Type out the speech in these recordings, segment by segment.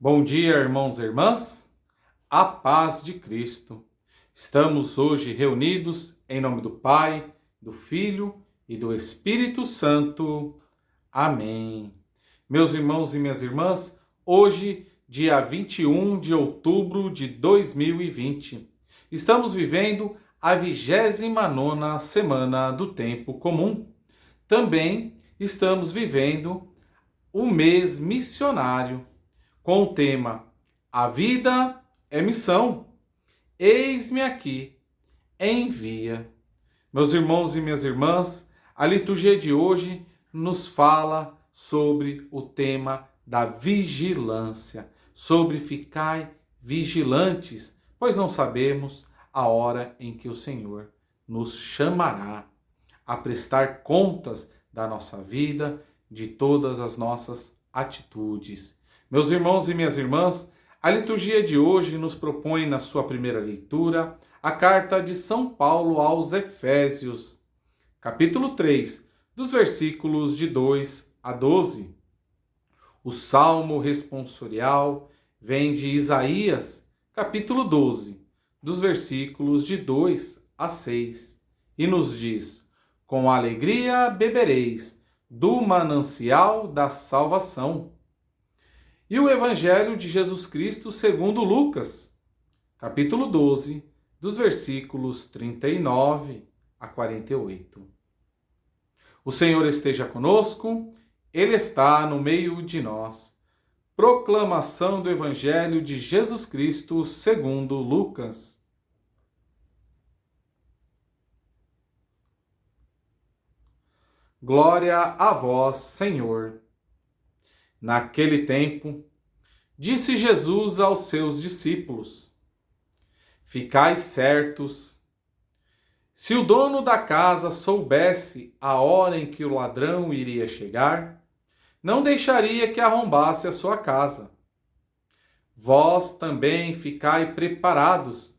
Bom dia, irmãos e irmãs. A paz de Cristo. Estamos hoje reunidos em nome do Pai, do Filho e do Espírito Santo. Amém. Meus irmãos e minhas irmãs, hoje, dia 21 de outubro de 2020, estamos vivendo a 29ª semana do tempo comum. Também estamos vivendo o mês missionário, com o tema A Vida é Missão. Eis-me aqui, envia. Meus irmãos e minhas irmãs, a liturgia de hoje nos fala sobre o tema da vigilância, sobre ficar vigilantes, pois não sabemos a hora em que o Senhor nos chamará a prestar contas da nossa vida, de todas as nossas atitudes. Meus irmãos e minhas irmãs, a liturgia de hoje nos propõe, na sua primeira leitura, a carta de São Paulo aos Efésios, capítulo 3, dos versículos de 2 a 12. O salmo responsorial vem de Isaías, capítulo 12, dos versículos de 2 a 6, e nos diz: Com alegria bebereis do manancial da salvação. E o Evangelho de Jesus Cristo segundo Lucas, capítulo 12, dos versículos 39 a 48. O Senhor esteja conosco, Ele está no meio de nós. Proclamação do Evangelho de Jesus Cristo segundo Lucas. Glória a vós, Senhor. Naquele tempo, disse Jesus aos seus discípulos: Ficai certos, se o dono da casa soubesse a hora em que o ladrão iria chegar, não deixaria que arrombasse a sua casa. Vós também ficai preparados,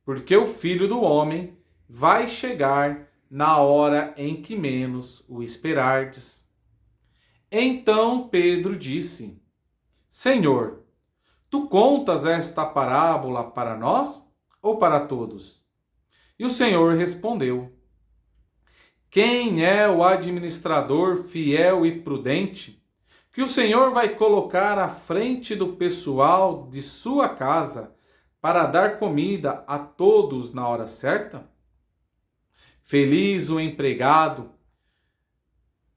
porque o Filho do Homem vai chegar na hora em que menos o esperardes. Então Pedro disse: Senhor, tu contas esta parábola para nós ou para todos? E o Senhor respondeu: Quem é o administrador fiel e prudente, que o Senhor vai colocar à frente do pessoal de sua casa para dar comida a todos na hora certa? Feliz o empregado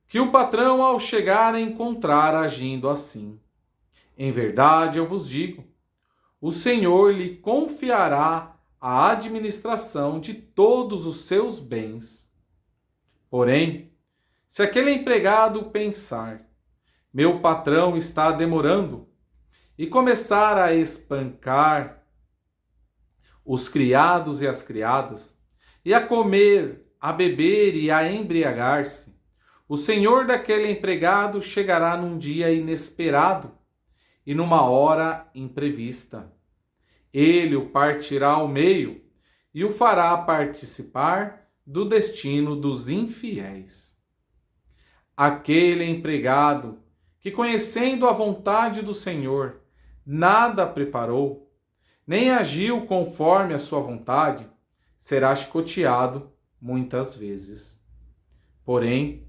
que o patrão, ao chegar, encontrar agindo assim. Em verdade, eu vos digo, o Senhor lhe confiará a administração de todos os seus bens. Porém, se aquele empregado pensar, meu patrão está demorando, e começar a espancar os criados e as criadas, e a comer, a beber e a embriagar-se, o senhor daquele empregado chegará num dia inesperado e numa hora imprevista. Ele o partirá ao meio e o fará participar do destino dos infiéis. Aquele empregado que, conhecendo a vontade do Senhor, nada preparou, nem agiu conforme a sua vontade, será chicoteado muitas vezes. Porém,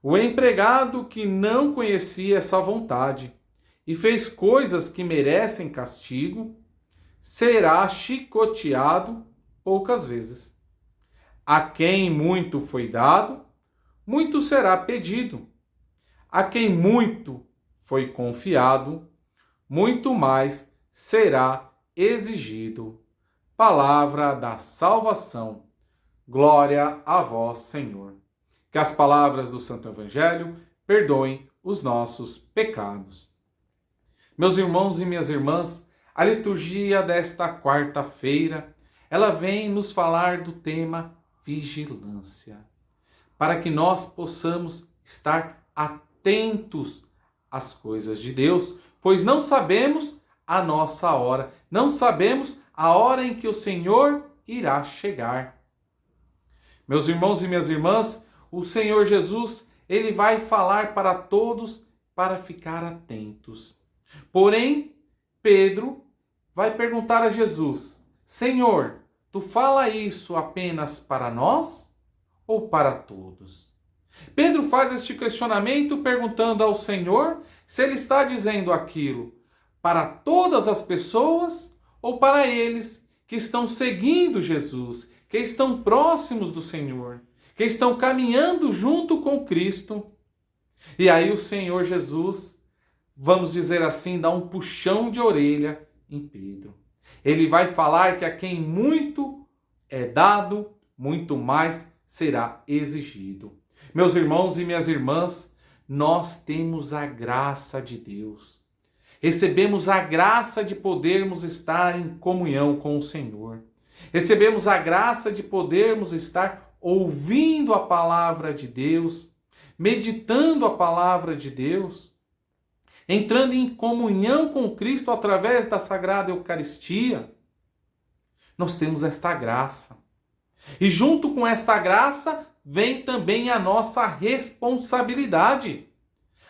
o empregado que não conhecia essa vontade e fez coisas que merecem castigo, será chicoteado poucas vezes. A quem muito foi dado, muito será pedido. A quem muito foi confiado, muito mais será exigido. Palavra da salvação. Glória a vós, Senhor. Que as palavras do Santo Evangelho perdoem os nossos pecados. Meus irmãos e minhas irmãs, a liturgia desta quarta-feira, ela vem nos falar do tema vigilância, para que nós possamos estar atentos às coisas de Deus, pois não sabemos a nossa hora, não sabemos a hora em que o Senhor irá chegar. Meus irmãos e minhas irmãs, o Senhor Jesus, ele vai falar para todos para ficar atentos. Porém, Pedro vai perguntar a Jesus: Senhor, tu fala isso apenas para nós ou para todos? Pedro faz este questionamento perguntando ao Senhor se ele está dizendo aquilo para todas as pessoas ou para eles que estão seguindo Jesus, que estão próximos do Senhor, que estão caminhando junto com Cristo. E aí o Senhor Jesus, vamos dizer assim, dá um puxão de orelha em Pedro. Ele vai falar que a quem muito é dado, muito mais será exigido. Meus irmãos e minhas irmãs, nós temos a graça de Deus. Recebemos a graça de podermos estar em comunhão com o Senhor. Recebemos a graça de podermos estar ouvindo a palavra de Deus, meditando a palavra de Deus, entrando em comunhão com Cristo através da Sagrada Eucaristia. Nós temos esta graça. E junto com esta graça vem também a nossa responsabilidade.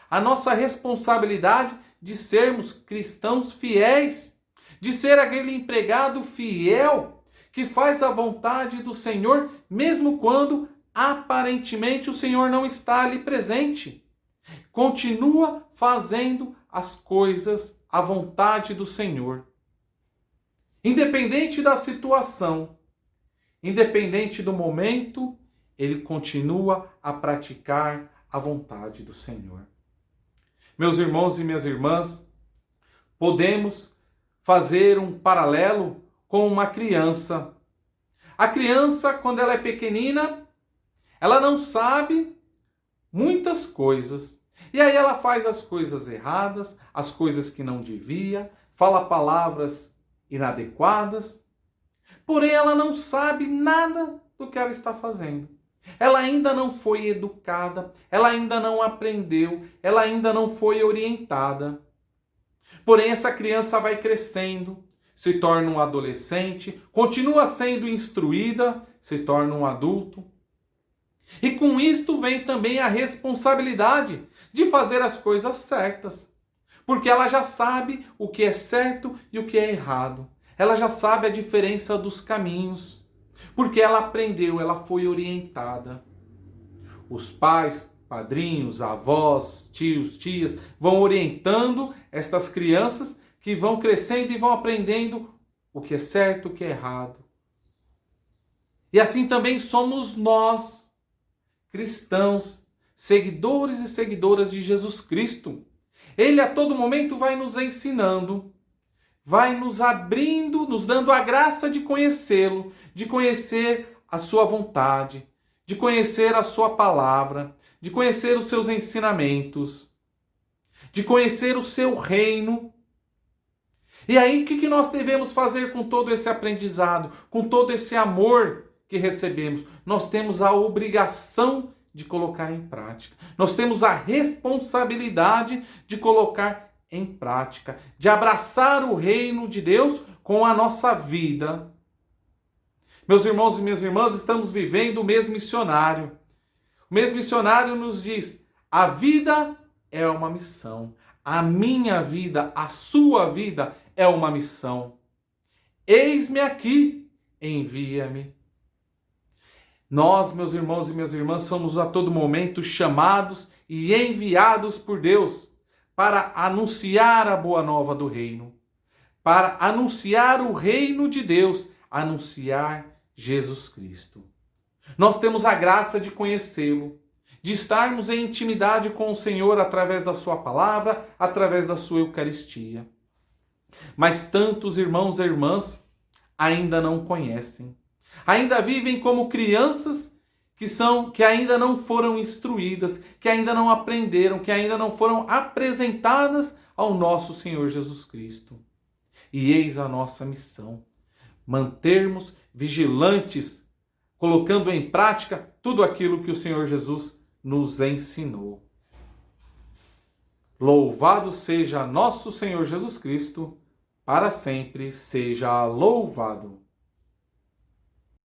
A nossa responsabilidade de sermos cristãos fiéis, de ser aquele empregado fiel que faz a vontade do Senhor, mesmo quando aparentemente o Senhor não está ali presente. Continua fazendo as coisas à vontade do Senhor. Independente da situação, independente do momento, ele continua a praticar a vontade do Senhor. Meus irmãos e minhas irmãs, podemos fazer um paralelo com uma criança. A criança, quando ela é pequenina, ela não sabe muitas coisas. E aí ela faz as coisas erradas, as coisas que não devia, fala palavras inadequadas. Porém, ela não sabe nada do que ela está fazendo. Ela ainda não foi educada, ela ainda não aprendeu, ela ainda não foi orientada. Porém, essa criança vai crescendo, se torna um adolescente, continua sendo instruída, se torna um adulto. E com isto vem também a responsabilidade de fazer as coisas certas. Porque ela já sabe o que é certo e o que é errado. Ela já sabe a diferença dos caminhos. Porque ela aprendeu, ela foi orientada. Os pais, padrinhos, avós, tios, tias vão orientando estas crianças que vão crescendo e vão aprendendo o que é certo, o que é errado. E assim também somos nós, cristãos, seguidores e seguidoras de Jesus Cristo. Ele a todo momento vai nos ensinando, vai nos abrindo, nos dando a graça de conhecê-lo, de conhecer a sua vontade, de conhecer a sua palavra, de conhecer os seus ensinamentos, de conhecer o seu reino. E aí, o que nós devemos fazer com todo esse aprendizado, com todo esse amor que recebemos? Nós temos a obrigação de colocar em prática. Nós temos a responsabilidade de colocar em prática, de abraçar o reino de Deus com a nossa vida. Meus irmãos e minhas irmãs, estamos vivendo o mês missionário. O mês missionário nos diz: a vida é uma missão. A minha vida, a sua vida é uma missão. Eis-me aqui, envia-me. Nós, meus irmãos e minhas irmãs, somos a todo momento chamados e enviados por Deus para anunciar a boa nova do reino, para anunciar o reino de Deus, anunciar Jesus Cristo. Nós temos a graça de conhecê-lo, de estarmos em intimidade com o Senhor através da sua palavra, através da sua Eucaristia. Mas tantos irmãos e irmãs ainda não conhecem. Ainda vivem como crianças que ainda não foram instruídas, que ainda não aprenderam, que ainda não foram apresentadas ao nosso Senhor Jesus Cristo. E eis a nossa missão: mantermos vigilantes, colocando em prática tudo aquilo que o Senhor Jesus nos ensinou. Louvado seja nosso Senhor Jesus Cristo, para sempre seja louvado.